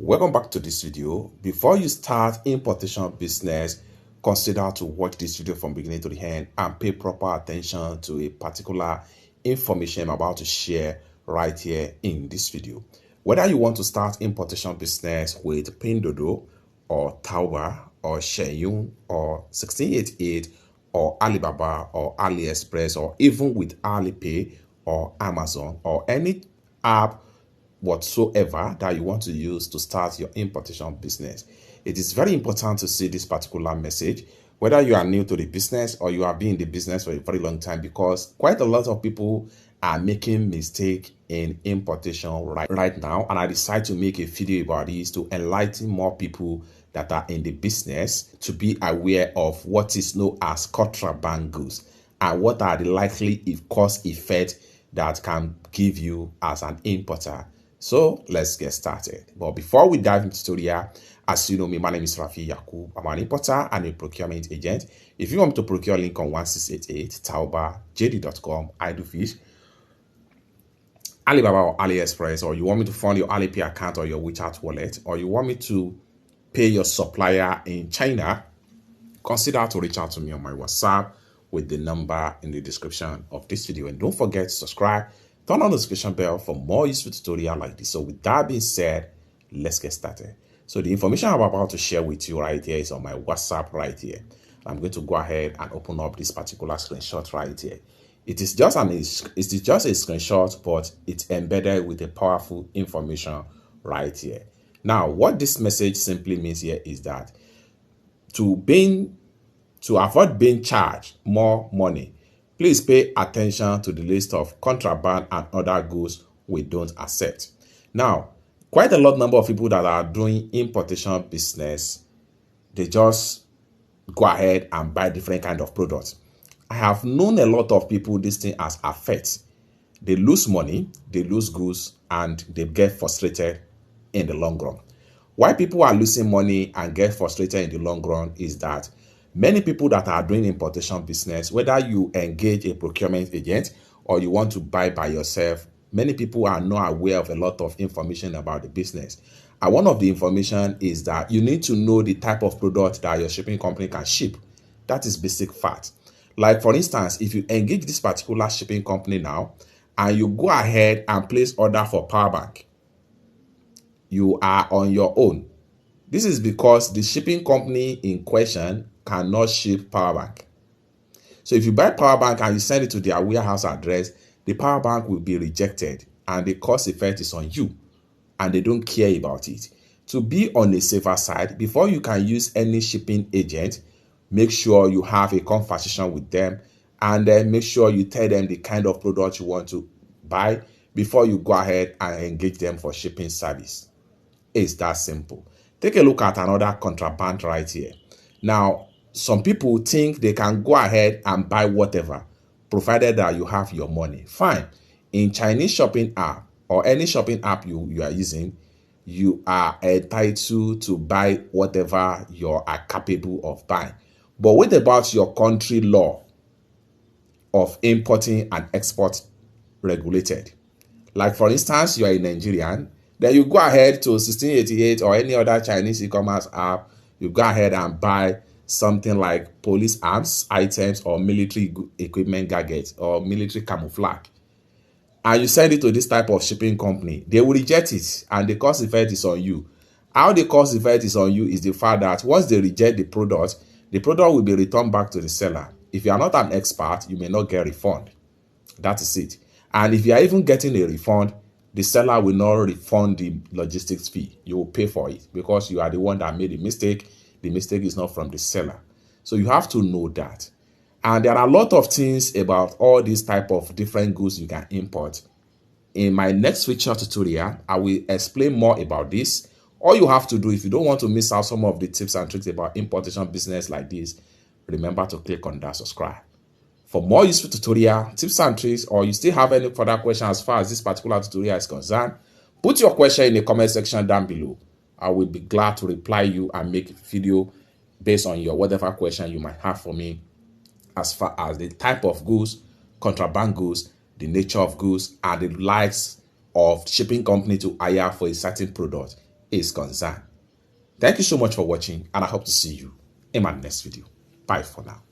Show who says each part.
Speaker 1: Welcome back to this video. Before you start importation business, consider to watch this video from beginning to the end and pay proper attention to a particular information I'm about to share right here in this video. Whether you want to start importation business with Pindodo or Taobao or Shenyun or 1688 or Alibaba or AliExpress or even with Alipay or Amazon or any app whatsoever that you want to use to start your importation business. It is very important to see this particular message, whether you are new to the business or you have been in the business for a very long time, because quite a lot of people are making mistake in importation right now. And I decided to make a video about this to enlighten more people that are in the business to be aware of what is known as contraband goods and what are the likely cause effects that can give you as an importer. So let's get started. But before we dive into the tutorial, as you know me, my name is Rafi Yakub. I'm an importer and a procurement agent. If you want to procure, link on 1688, Taobao, JD.com, Idlefish, Alibaba or AliExpress, or you want me to fund your Alipay account or your WeChat wallet, or you want me to pay your supplier in China, consider to reach out to me on my WhatsApp with the number in the description of this video. And don't forget to subscribe, turn on the notification bell for more useful tutorials like this. So with that being said, let's get started. So the information I'm about to share with you right here is on my WhatsApp right here. I'm going to go ahead and open up this particular screenshot right here. It is just a screenshot, but it's embedded with a powerful information right here. Now, what this message simply means here is that to avoid being charged more money, please pay attention to the list of contraband and other goods we don't accept. Now, quite a lot number of people that are doing importation business, they just go ahead and buy different kind of products. I have known a lot of people this thing has affects. They lose money, they lose goods, and they get frustrated in the long run. Why people are losing money and get frustrated in the long run is that many people that are doing importation business, whether you engage a procurement agent or you want to buy by yourself, many people are not aware of a lot of information about the business. And one of the information is that you need to know the type of product that your shipping company can ship. That is basic fact. Like for instance, if you engage this particular shipping company now and you go ahead and place order for power bank, you are on your own. This is because the shipping company in question cannot ship power bank. So if you buy power bank and you send it to their warehouse address, the power bank will be rejected and the cost effect is on you and they don't care about it. To be on the safer side, before you can use any shipping agent, make sure you have a conversation with them and then make sure you tell them the kind of product you want to buy before you go ahead and engage them for shipping service. It's that simple. Take a look at another contraband right here. Now, some people think they can go ahead and buy whatever, provided that you have your money. Fine. In Chinese shopping app or any shopping app you are using, you are entitled to buy whatever you are capable of buying. But what about your country law of importing and export regulated? Like for instance, you are a Nigerian, then you go ahead to 1688 or any other Chinese e-commerce app, you go ahead and buy something like police arms items or military equipment gadgets or military camouflage. And you send it to this type of shipping company, they will reject it and the cost effect is on you. How the cost effect is on you is the fact that once they reject the product will be returned back to the seller. If you are not an expert, you may not get a refund. That is it. And if you are even getting a refund, the seller will not refund the logistics fee. You will pay for it because you are the one that made the mistake. The mistake is not from the seller. So you have to know that. And there are a lot of things about all these type of different goods you can import. In my next feature tutorial, I will explain more about this. All you have to do, if you don't want to miss out some of the tips and tricks about importation business like this, remember to click on that subscribe. For more useful tutorial, tips and tricks, or you still have any further questions as far as this particular tutorial is concerned, put your question in the comment section down below. I will be glad to reply you and make a video based on your whatever question you might have for me as far as the type of goods, contraband goods, the nature of goods, and the likes of shipping company to hire for a certain product is concerned. Thank you so much for watching, and I hope to see you in my next video. Bye for now.